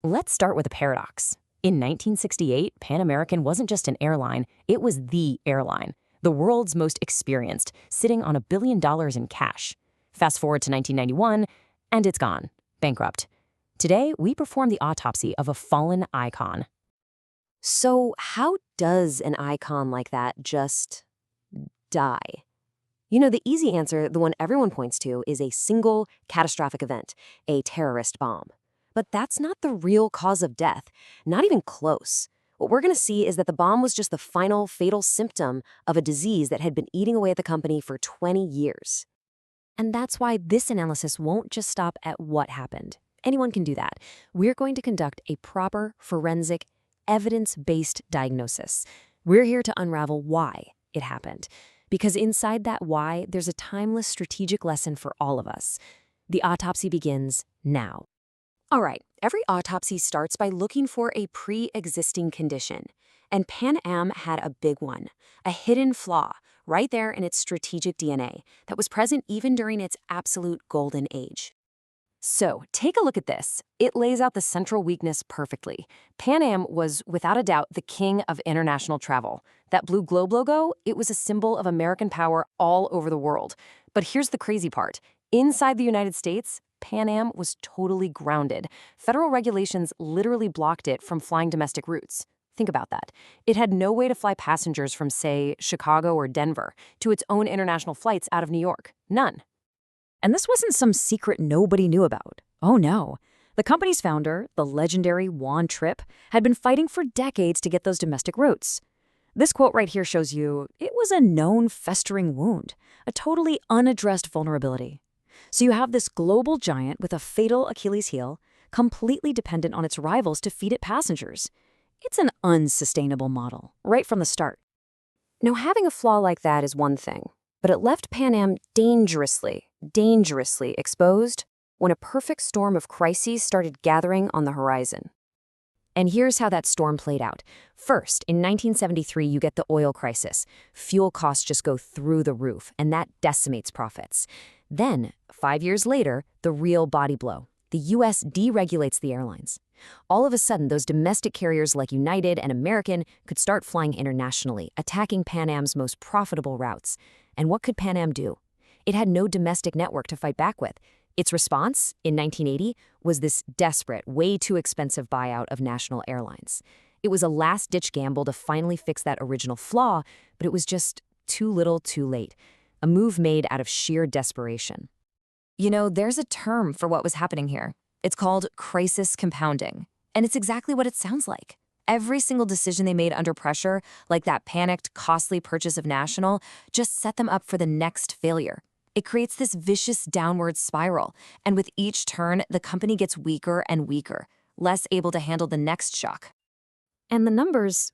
Let's start with a paradox. In 1968, Pan American wasn't just an airline, it was the airline, the world's most experienced, sitting on $1 billion in cash. Fast forward to 1991, and it's gone, bankrupt. Today, we perform the autopsy of a fallen icon. So how does an icon like that just die? You know, the easy answer, the one everyone points to, is a single catastrophic event, a terrorist bomb. But that's not the real cause of death, not even close. What we're going to see is that the bomb was just the final fatal symptom of a disease that had been eating away at the company for 20 years. And that's why this analysis won't just stop at what happened. Anyone can do that. We're going to conduct a proper, forensic, evidence-based diagnosis. We're here to unravel why it happened. Because inside that why, there's a timeless strategic lesson for all of us. The autopsy begins now. All right, every autopsy starts by looking for a pre-existing condition. And Pan Am had a big one, a hidden flaw, right there in its strategic DNA that was present even during its absolute golden age. So, take a look at this. It lays out the central weakness perfectly. Pan Am was, without a doubt, the king of international travel. That blue globe logo, it was a symbol of American power all over the world. But here's the crazy part. Inside the United States, Pan Am was totally grounded. Federal regulations literally blocked it from flying domestic routes. Think about that. It had no way to fly passengers from, say, Chicago or Denver to its own international flights out of New York. None. And this wasn't some secret nobody knew about. Oh no. The company's founder, the legendary Juan Trippe, had been fighting for decades to get those domestic routes. This quote right here shows you it was a known festering wound, a totally unaddressed vulnerability. So you have this global giant with a fatal Achilles heel, completely dependent on its rivals to feed it passengers. It's an unsustainable model, right from the start. Now, having a flaw like that is one thing, but it left Pan Am dangerously exposed when a perfect storm of crises started gathering on the horizon. And here's how that storm played out. First, in 1973, you get the oil crisis. Fuel costs just go through the roof, and that decimates profits. Then, 5 years later, the real body blow. The U.S. deregulates the airlines. All of a sudden, those domestic carriers like United and American could start flying internationally, attacking Pan Am's most profitable routes. And what could Pan Am do? It had no domestic network to fight back with. Its response, in 1980, was this desperate, way too expensive buyout of national airlines. It was a last-ditch gamble to finally fix that original flaw, but it was just too little too late. A move made out of sheer desperation. You know, there's a term for what was happening here. It's called crisis compounding. And it's exactly what it sounds like. Every single decision they made under pressure, like that panicked, costly purchase of National, just set them up for the next failure. It creates this vicious downward spiral, and with each turn, the company gets weaker and weaker, less able to handle the next shock. And the numbers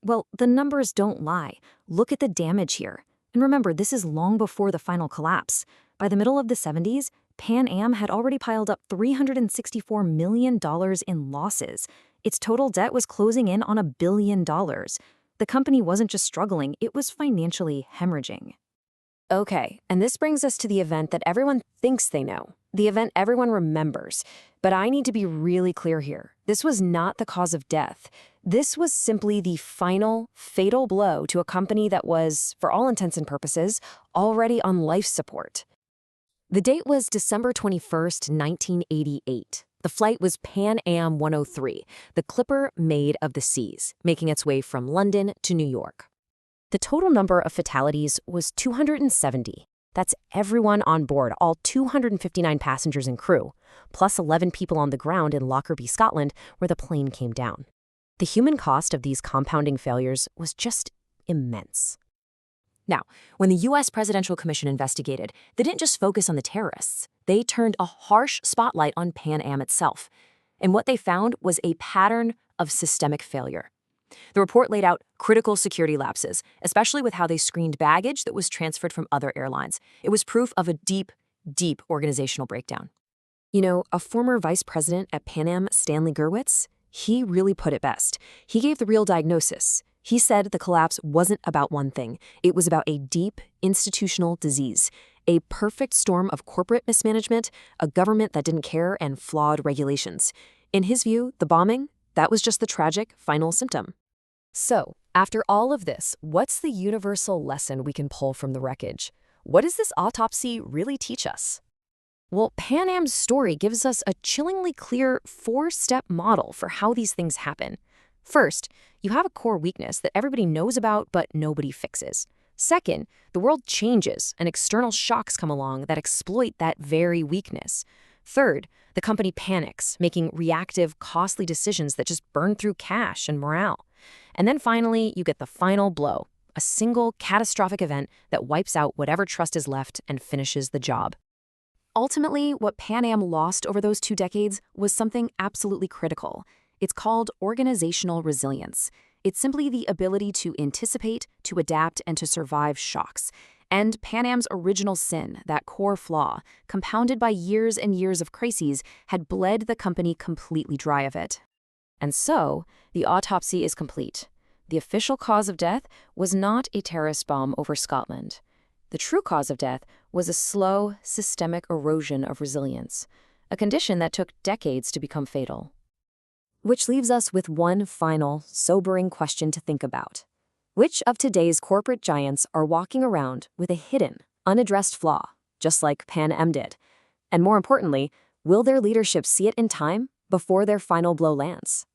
don't lie. Look at the damage here. And remember, this is long before the final collapse. By the middle of the 70s, Pan Am had already piled up $364 million in losses. Its total debt was closing in on $1 billion. The company wasn't just struggling, it was financially hemorrhaging. Okay, and this brings us to the event that everyone thinks they know, the event everyone remembers. But I need to be really clear here. This was not the cause of death. This was simply the final, fatal blow to a company that was, for all intents and purposes, already on life support. The date was December 21st, 1988. The flight was Pan Am 103, the clipper made of the seas, making its way from London to New York. The total number of fatalities was 270. That's everyone on board, all 259 passengers and crew, plus 11 people on the ground in Lockerbie, Scotland, where the plane came down. The human cost of these compounding failures was just immense. Now, when the U.S. Presidential Commission investigated, they didn't just focus on the terrorists. They turned a harsh spotlight on Pan Am itself. And what they found was a pattern of systemic failure. The report laid out critical security lapses, especially with how they screened baggage that was transferred from other airlines. It was proof of a deep organizational breakdown. You know, a former vice president at Pan Am, Stanley Gurwitz, he really put it best. He gave the real diagnosis. He said the collapse wasn't about one thing. It was about a deep institutional disease, a perfect storm of corporate mismanagement, a government that didn't care, and flawed regulations. In his view, the bombing, That was just the tragic final symptom. So, after all of this, what's the universal lesson we can pull from the wreckage? What does this autopsy really teach us? Well, Pan Am's story gives us a chillingly clear 4-step model for how these things happen. First, you have a core weakness that everybody knows about but nobody fixes. Second, the world changes and external shocks come along that exploit that very weakness. Third, the company panics, making reactive, costly decisions that just burn through cash and morale. And then finally, you get the final blow, a single catastrophic event that wipes out whatever trust is left and finishes the job. Ultimately, what Pan Am lost over those 2 decades was something absolutely critical. It's called organizational resilience. It's simply the ability to anticipate, to adapt, and to survive shocks. And Pan Am's original sin, that core flaw, compounded by years and years of crises, had bled the company completely dry of it. And so, the autopsy is complete. The official cause of death was not a terrorist bomb over Scotland. The true cause of death was a slow, systemic erosion of resilience, a condition that took decades to become fatal. Which leaves us with one final, sobering question to think about. Which of today's corporate giants are walking around with a hidden, unaddressed flaw, just like Pan Am did? And more importantly, will their leadership see it in time before their final blow lands?